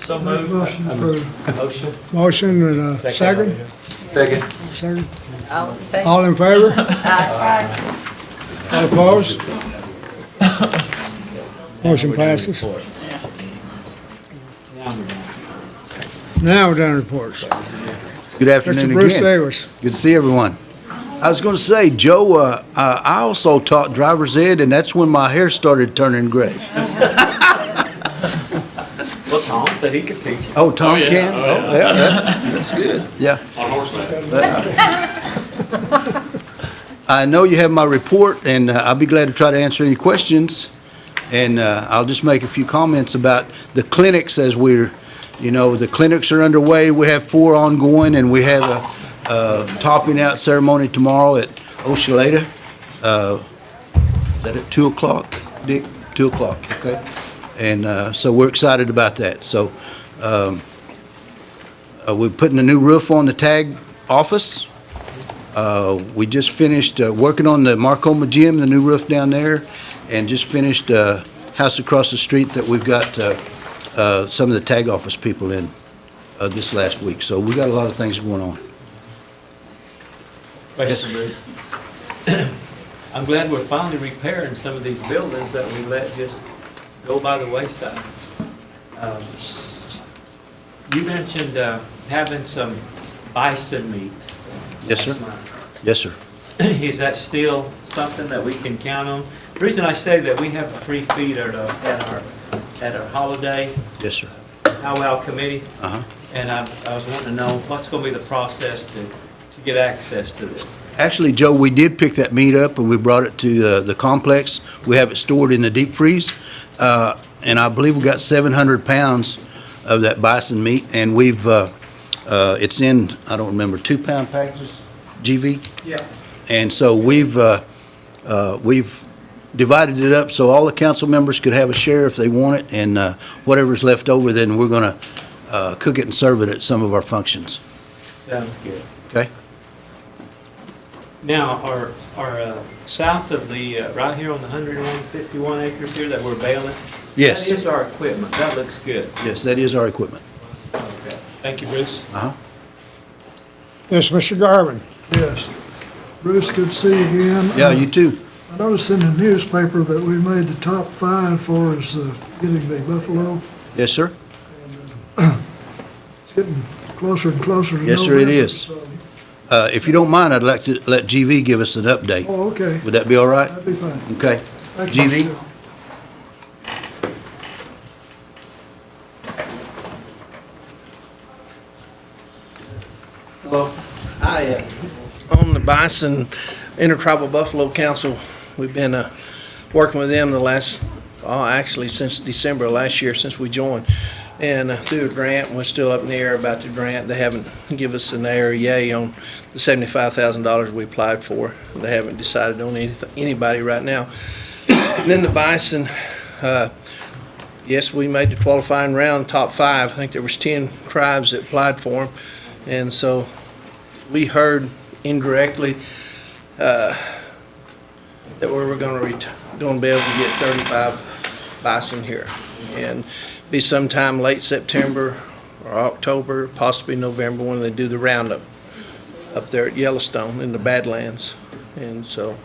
So moved. Motion approved. Motion. Motion and a second? Second. Second. All in favor? All in favor? Aye. All opposed? Motion passes. Now we're done reports. Good afternoon Mr. Bruce again. Davis. Good to see everyone. I was going to say, Joe, I also taught driver's ed, and that's when my hair started turning gray. Well, Tom said he could teach you. Oh, Tom yeah. can? Oh, Yeah, that's good. Yeah. On horseback. I know you have my report, and I'll be glad to try to answer any questions. And I'll just make a few comments about the clinics as the clinics are underway. We have 4 ongoing, and we have a topping out ceremony tomorrow at Oshaleta. Is that at 2 o'clock, Dick? 2 o'clock, okay. And so we're excited about that. So we're putting a new roof on the tag office. We just finished working on the Marcoma Gym, the new roof down there, and just finished house across the street that we've got some of the tag office people in this last week. So we got a lot of things going on. Question, Bruce. I'm glad we're finally repairing some of these buildings that we let just go by the wayside. You mentioned having some bison meat. Yes, sir. last month. Yes, sir. Is that still something that we can count on? The reason I say that we have a free feed at our holiday Yes, sir. powwow committee, Uh-huh. and I was wanting to know what's going to be the process to get access to this. Actually, Joe, we did pick that meat up and we brought it to the complex. We have it stored in the deep freeze. And I believe we got 700 pounds of that bison meat, and it's in, I don't remember, 2-pound packages, GV? Yeah. And so we've divided it up so all the council members could have a share if they want it, and whatever's left over, then we're gonna cook it and serve it at some of our functions, Sounds good. okay? Now, our south of the, right here on the 151 acres here that we're bailing? Yes. That is our equipment. That looks good. Yes, that is our equipment. Okay. Thank you, Bruce. Uh-huh. Yes, Mr. Garvin. Yes. Bruce, good to see you again. Yeah, you too. I noticed in the newspaper that we made the top 5 for us getting the buffalo. Yes, sir. It's getting closer and closer to Yes, sir, it November, is. so- If you don't mind, I'd like to let GV give us an update. Oh, okay. Would that be all right? That'd be fine. Okay. Thank you, GV? Mr. Hello. On the Bison Intertribal Buffalo Council, we've been working with them the last, actually since December of last year, since we joined. And through a grant, we're still up in the air about the grant. They haven't given us an air yay on the $75,000 we applied for. They haven't decided on anybody right now. And then the Bison, yes, we made the qualifying round, top 5. I think there was 10 tribes that applied for them. And so we heard indirectly that we were going to be able to get 35 bison here, and be sometime late September or October, possibly November, when they do the roundup up there at Yellowstone in the Badlands. And so,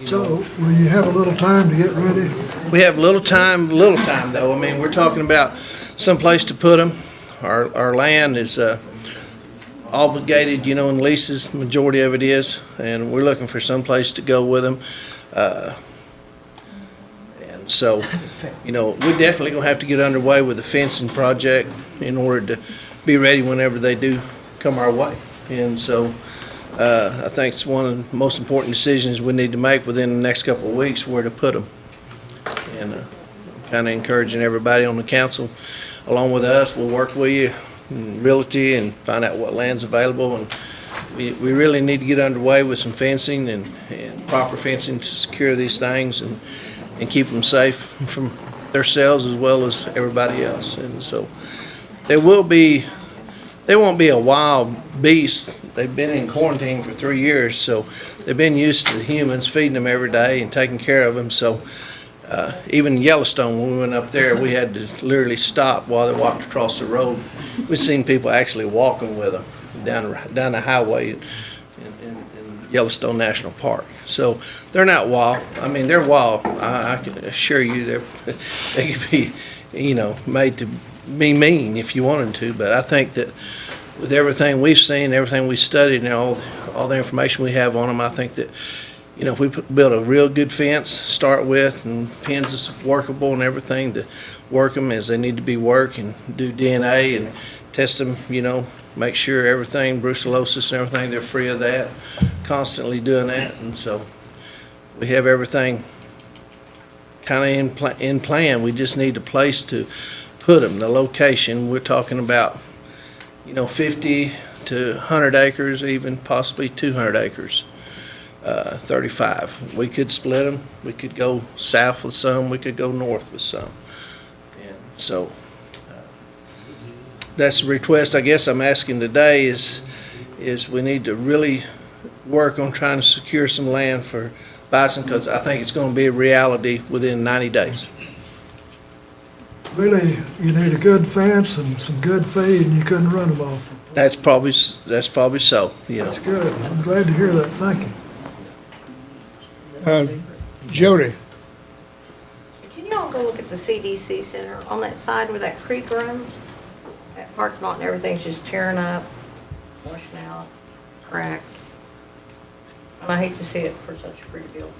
So, will you have a little time to get ready? we have little time though. I mean, we're talking about some place to put them. Our land is obligated, in leases, majority of it is, and we're looking for some place to go with them. And so, we're definitely gonna have to get underway with the fencing project in order to be ready whenever they do come our way. And so, I think it's one of the most important decisions we need to make within the next couple of weeks, where to put them. And kind of encouraging everybody on the council, along with us, we'll work with you in realty and find out what land's available. And we really need to get underway with some fencing and proper fencing to secure these things and keep them safe from themselves as well as everybody else. And so they won't be a wild beast. They've been in quarantine for 3 years, so they've been used to the humans feeding them every day and taking care of them. So Even Yellowstone, when we went up there, we had to literally stop while they walked across the road. We've seen people actually walking with them down the highway in Yellowstone National Park. So they're not wild. I mean, they're wild. I can assure you they could be, made to be mean if you wanted to. But I think that with everything we've seen, everything we studied, and all the information we have on them, I think that, if we build a real good fence, start with, and pins is workable and everything, to work them as they need to be worked, and do DNA and test them, make sure everything, brucellosis and everything, they're free of that, constantly doing that. And so we have everything kind of in plan. We just need a place to put them, the location. We're talking about, 50 to 100 acres, even possibly 200 acres. 35. We could split them. We could go south with some. We could go north with some. And so that's the request I guess I'm asking today is we need to really work on trying to secure some land for bison, because I think it's going to be a reality within 90 days. Really, you need a good fence and some good feed, and you couldn't run them off. That's probably so. That's good. I'm glad to hear that. Thank you. Jody, Can you all go look at the CDC Center on that side where that creek runs? That parking lot and everything's just tearing up, washing out, cracked. And I hate to see it for such a pretty building.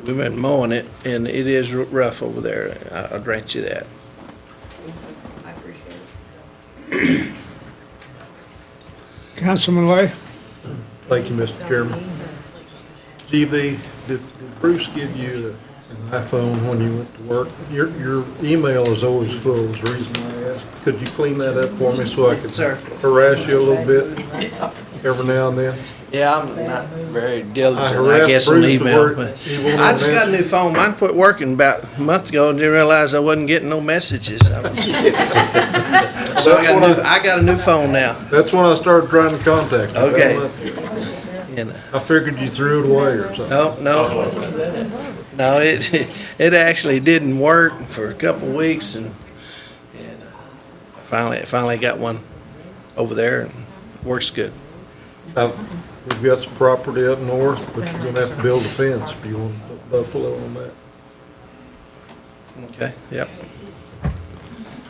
We've been mowing it, and it is rough over there. I'll grant you that. I appreciate it. Councilman Lay? Thank you, Mr. Chairman. GB, did Bruce give you an iPhone when you went to work? Your email is always full, is the reason I asked. Could you clean that up for me so I could Sir. harass you a little bit every now and then? Yeah, I'm not very I diligent, harassed I guess, on Bruce to email, work. but He won't I just got a answer. new phone. Mine quit working about a month ago and didn't realize I wasn't getting no messages. So I got a new phone now. That's when I started trying to contact you. Okay. And, I figured you threw it away or something. no, it actually didn't work for a couple of weeks, and I finally got one over there, and works good. We've got some property up north, but you're gonna have to build a fence if you want to put buffalo on that. Okay, yep.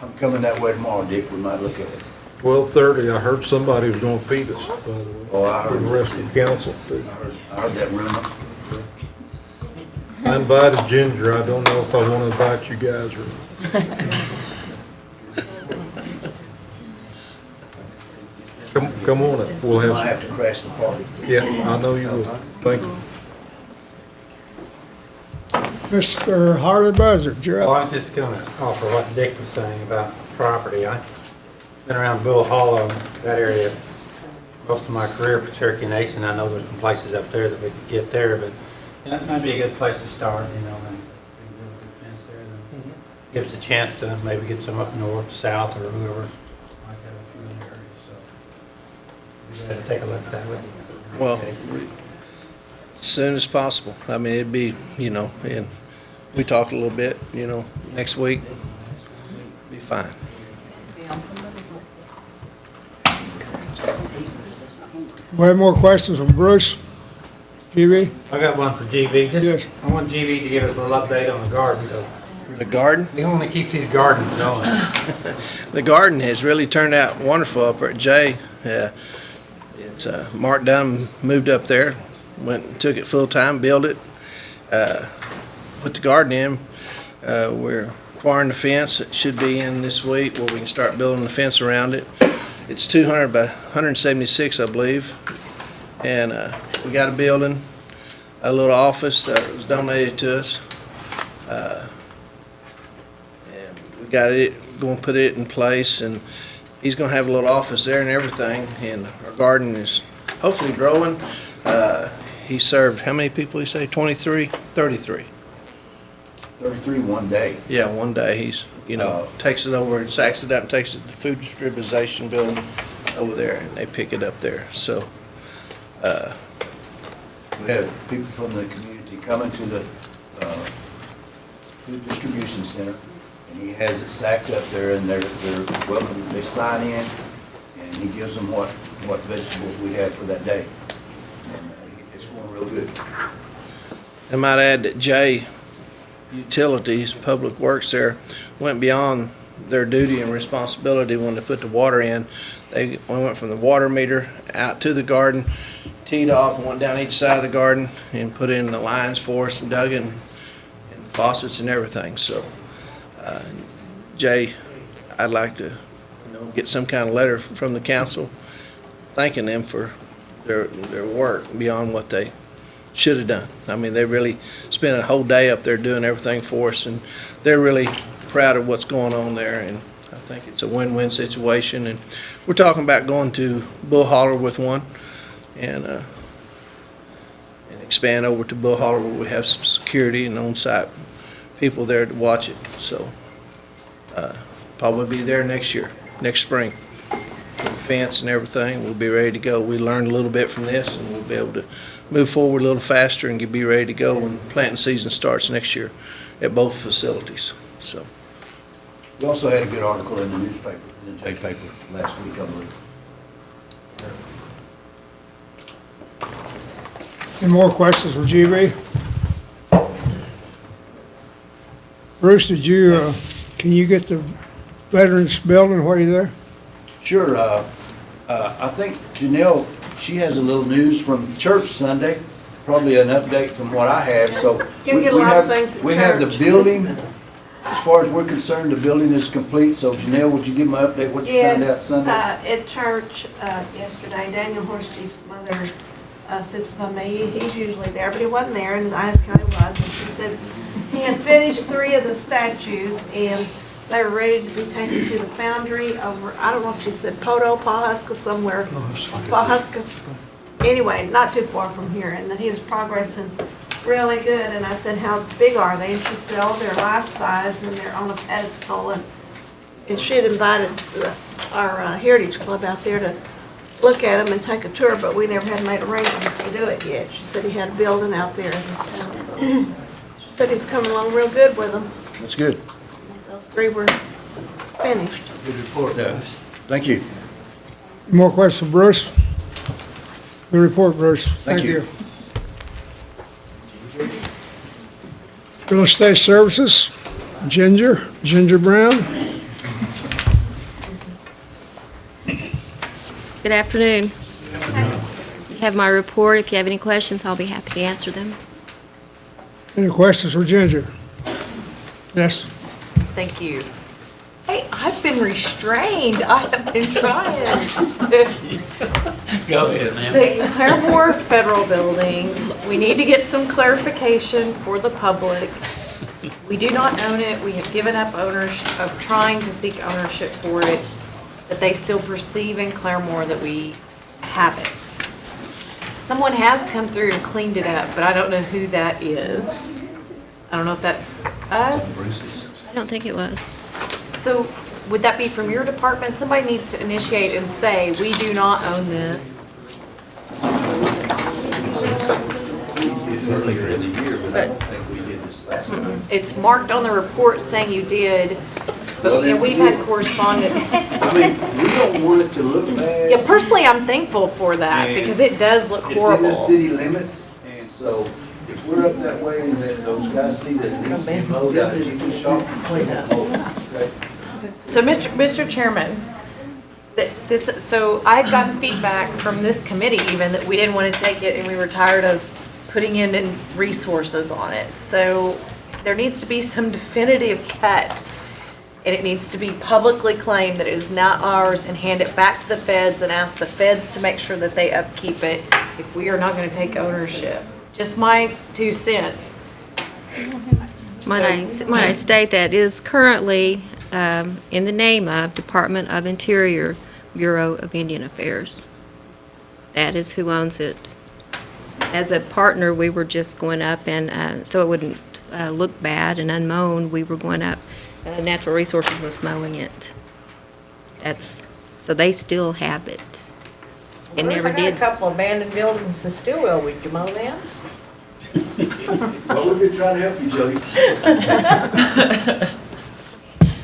I'm coming that way tomorrow, Dick. We might look at it. 12:30, I heard somebody was gonna feed us, by the way. Oh, I For the heard, rest of the council too. I heard that rumor. I invited Ginger. I don't know if I want to invite you guys or. Come on up. We'll I have have to crash the party. some, yeah, I know you will. Thank you. Mr. Harley Buzzard, you're Well, up. I'm just gonna offer what Dick was saying about property. I've been around Bull Hollow, that area, most of my career for Cherokee Nation. I know there's some places up there that we could get there, but that might be a good place to start, and build a good fence there. And then give us a chance to maybe get some up north, south, or whoever might have a few in the area, so. We gotta take a look at that with you. Well, Okay. as soon as possible. I mean, it'd be, and we talked a little bit, next week, be fine. We have more questions from Bruce? GB? I got one for GB. Yes. I want GB to give us a little update on the garden, because The garden? we want to keep these gardens going. The garden has really turned out wonderful up at Jay. It's Mark Dunn moved up there, went and took it full time, built it, put the garden in. We're acquiring the fence. It should be in this week where we can start building the fence around it. It's 200 by 176, I believe, and we got a building, a little office that was donated to us. And we got it, going to put it in place, and he's going to have a little office there and everything, and our garden is hopefully growing. He served, how many people, you say, 23? 33. 33 one day. Yeah, one day he's, takes it over and sacks it up and takes it to the food distribution building over there, and they pick it up there, so. We have people from the community coming to the food distribution center, and he has it sacked up there, and they're welcome, they sign in, and he gives them what vegetables we have for that day. And it's going real good. I might add that Jay Utilities, Public Works there, went beyond their duty and responsibility when they put the water in. They went from the water meter out to the garden, teed off and went down each side of the garden and put in the lines for us and dug in and faucets and everything. So, Jay, I'd like to, get some kind of letter from the council thanking them for their work beyond what they should have done. I mean, they really spent a whole day up there doing everything for us, and they're really proud of what's going on there, and I think it's a win-win situation. And we're talking about going to Bull Holler with one, and expand over to Bull Holler where we have some security and on-site people there to watch it. So probably be there next year, next spring. With the fence and everything, we'll be ready to go. We learned a little bit from this, and we'll be able to move forward a little faster and be ready to go when planting season starts next year at both facilities. So. We also had a good article in the newspaper, in the J paper last week, I believe. Any more questions for GB? Bruce, can you get the Veterans Building while you're there? Sure. I think Janelle, she has a little news from church Sunday, probably an update from what I have, so. You get a lot of things at We have the church. building, as far as we're concerned, the building is complete, so Janelle, would you give me an update, what you found out Sunday? At church yesterday, Daniel Horse Chief's mother sits by me. He's usually there, but he wasn't there, and I asked how he was, and she said he had finished 3 of the statues, and they were ready to be taken to the foundry over, I don't know if she said Poto, Pawhuska, somewhere. Pawhuska. Anyway, not too far from here, and that he was progressing really good. And I said, how big are they? And she said, oh, they're life size and they're on a pedestal. And she had invited our Heritage Club out there to look at them and take a tour, but we never had made arrangements to do it yet. She said he had a building out there. She said he's coming along real good with them. That's good. Those 3 were finished. Good report, thank you. Any more questions for Bruce? Good report, Bruce. Thank you. Real Estate Services, Ginger Brown. Good afternoon. You have my report. If you have any questions, I'll be happy to answer them. Any questions for Ginger? Yes? Thank you. Hey, I've been restrained. I have been trying. Go ahead, ma'am. The Claremore Federal Building, we need to get some clarification for the public. We do not own it. We have given up ownership, of trying to seek ownership for it, that they still perceive in Claremore that we have it. Someone has come through and cleaned it up, but I don't know who that is. I don't know if that's us. I don't think it was. So would that be from your department? Somebody needs to initiate and say, we do not own this. It's earlier in the year, but I don't think we did this last time. It's marked on the report saying you did, but yeah, we've had correspondence. I mean, we don't want it to look bad. Yeah, personally, I'm thankful for that because it does look It's in horrible. the city limits, and so if we're up that way and that those guys see that it needs to be mowed out, chief of shop, clean up. Okay. So, Mr. Chairman, so I had gotten feedback from this committee even that we didn't want to take it and we were tired of putting in resources on it. So there needs to be some definitive cut, and it needs to be publicly claimed that it is not ours, and hand it back to the feds and ask the feds to make sure that they upkeep it if we are not going to take ownership. Just my 2 cents. Might I state that is currently in the name of Department of Interior, Bureau of Indian Affairs. That is who owns it. As a partner, we were just going up and, so it wouldn't look bad and unmown, we were going up, Natural Resources was mowing it. So they still have it. It Bruce, never I got did. a couple abandoned buildings in Stillwell. Would you mow them? Well, we've been trying to help you, Jody.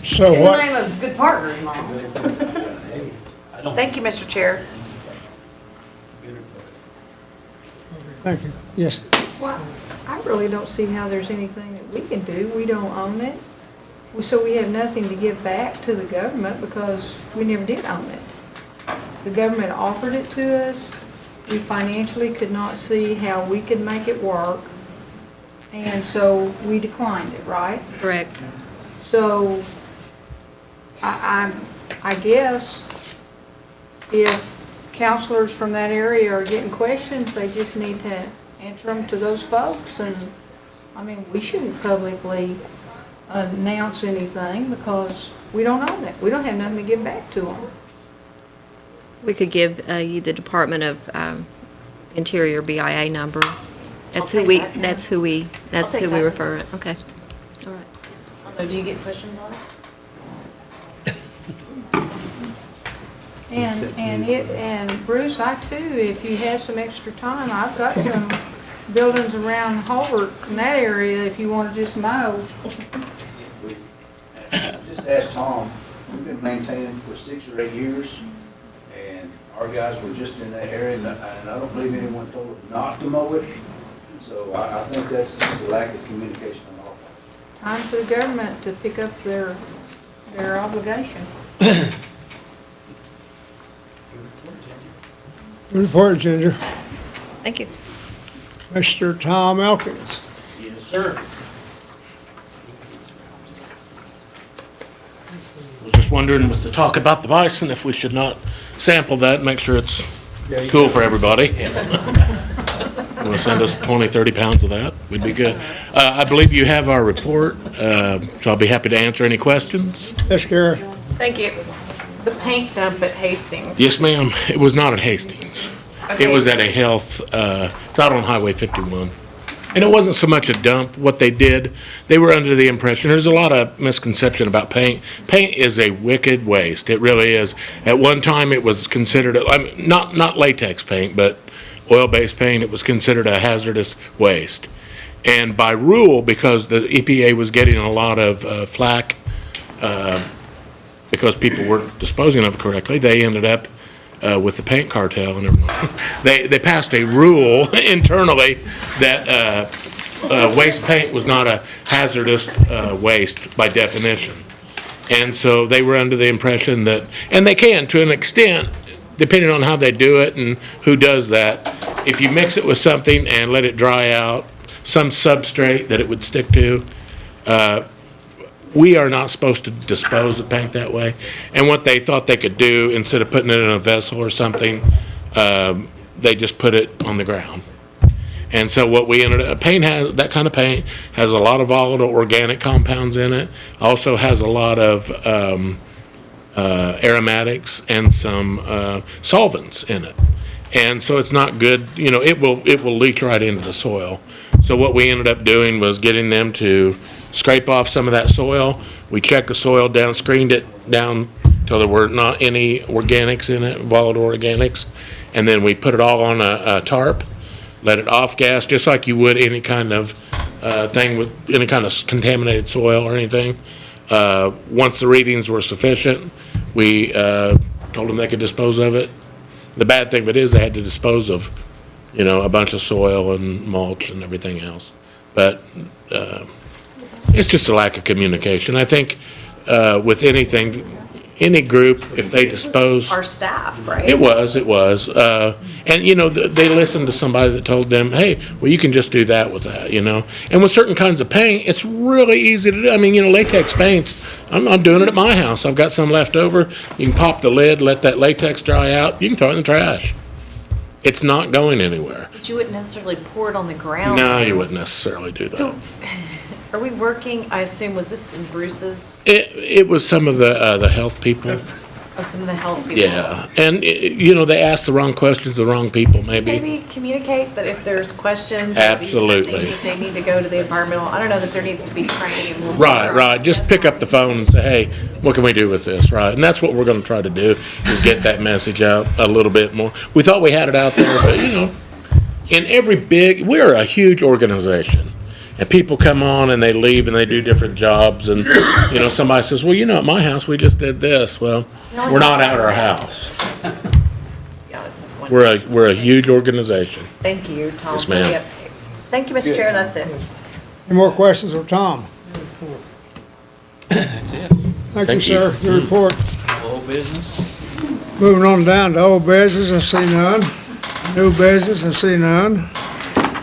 So In the what, name of good partners, Mom. Thank you, Mr. Chair. thank you. Yes, Well, I really don't see how there's anything that we can do. We don't own it. So we have nothing to give back to the government because we never did own it. The government offered it to us. We financially could not see how we could make it work. And so we declined it, right? Correct. So I guess if counselors from that area are getting questions, they just need to answer them to those folks. And, I mean, we shouldn't publicly announce anything because we don't own it. We don't have nothing to give back to them. We could give you the Department of Interior BIA number. That's who take we, that, yeah. that's who we, that's take who we that. refer it. Okay. All right. I don't know, do you get questions on it? And Bruce, I too, if you have some extra time, I've got some buildings around Holbert in that area if you want to just mow. Just ask Tom, we've been maintaining for 6 or 8 years, and our guys were just in that area, and I don't believe anyone told them not to mow it. So I think that's just a lack of communication on our part. Time for the government to pick up their obligation. report, Ginger. Thank you. Mr. Tom Elkins. Yes, sir. Was just wondering with the talk about the bison, if we should not sample that and make sure it's cool for everybody. Want to send us 20, 30 pounds of that? We'd be good. I believe you have our report, so I'll be happy to answer any questions. Yes, Gary. Thank you. The paint dump at Hastings. Yes, ma'am. It was not at Hastings. It was at a health, it's out on Highway 51. And it wasn't so much a dump. What they did, they were under the impression, there's a lot of misconception about paint. Paint is a wicked waste. It really is. At one time, it was considered, not latex paint, but oil-based paint, it was considered a hazardous waste. And by rule, because the EPA was getting a lot of flack because people weren't disposing of it correctly, they ended up with the paint cartel and everything. They passed a rule internally that waste paint was not a hazardous waste by definition. And so they were under the impression that, and they can to an extent, depending on how they do it and who does that, if you mix it with something and let it dry out, some substrate that it would stick to, we are not supposed to dispose of paint that way. And what they thought they could do, instead of putting it in a vessel or something, they just put it on the ground. And so what we ended up, that kind of paint has a lot of volatile organic compounds in it, also has a lot of aromatics and some solvents in it. And so it's not good, it will leach right into the soil. So what we ended up doing was getting them to scrape off some of that soil. We checked the soil down, screened it down till there were not any organics in it, volatile organics. And then we put it all on a tarp, let it off gas, just like you would any kind of thing with any kind of contaminated soil or anything. Once the readings were sufficient, we told them they could dispose of it. The bad thing of it is they had to dispose of, a bunch of soil and mulch and everything else. But it's just a lack of communication. I think with anything, any group, if they dispose. Our staff, right? It was. And, they listened to somebody that told them, hey, well, you can just do that with that, And with certain kinds of paint, it's really easy to do. I mean, latex paints, I'm doing it at my house. I've got some left over. You can pop the lid, let that latex dry out. You can throw it in the trash. It's not going anywhere. But you wouldn't necessarily pour it on the ground. No, you wouldn't necessarily do that. So, are we working, I assume, was this in Bruce's? It was some of the health people. Oh, some of the health people? Yeah, and, they asked the wrong questions to the wrong people, maybe. Maybe communicate that if there's questions. Absolutely. Things that they need to go to the environmental, I don't know that there needs to be training. And Right. Just pick up the phone and say, hey, what can we do with this, right? And that's what we're going to try to do, is get that message out a little bit more. We thought we had it out there, but, in every we're a huge organization. And people come on and they leave and they do different jobs and, you know, somebody says, well, you know, at my house, we just did this. Well, we're not at our house. Yeah, it's wonderful. We're a huge organization. Thank you, Tom. Yes, ma'am. Yep. Thank you, Mr. Chair, that's it. Any more questions for Tom? That's it. Thank you, Thank you. sir. Your report. Old business. Moving on down to old business, I see none. New business, I see none.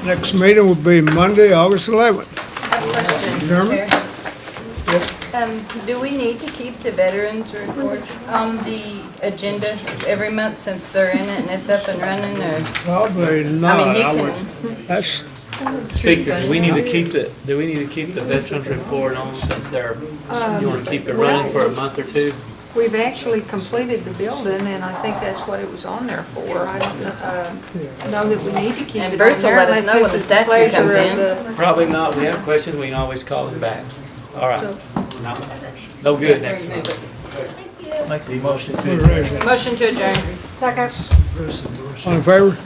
Next meeting will be Monday, August 11th. I have a question, Chairman? Chair. Do we need to keep the veterans report on the agenda every month since they're in it and it's up and running, or? Probably not. I mean, he I can- would, that's, Speaker, do we need to keep the veterans report on since they're, you wanna keep it running for a month or two? We've actually completed the building, and I think that's what it was on there for. I don't know that we need to keep And it Bruce on will there let us unless know when this the is the statue pleasure comes of in. the. Probably not. We have questions, we can always call them back. All right. No good next month. Make the motion to adjourn. Motion to adjourn. Second. all in favor?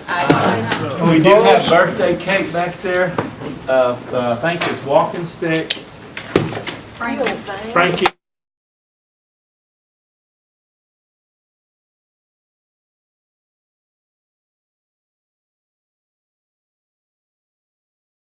We do have birthday cake back there. I think it's walking stick. Frankie.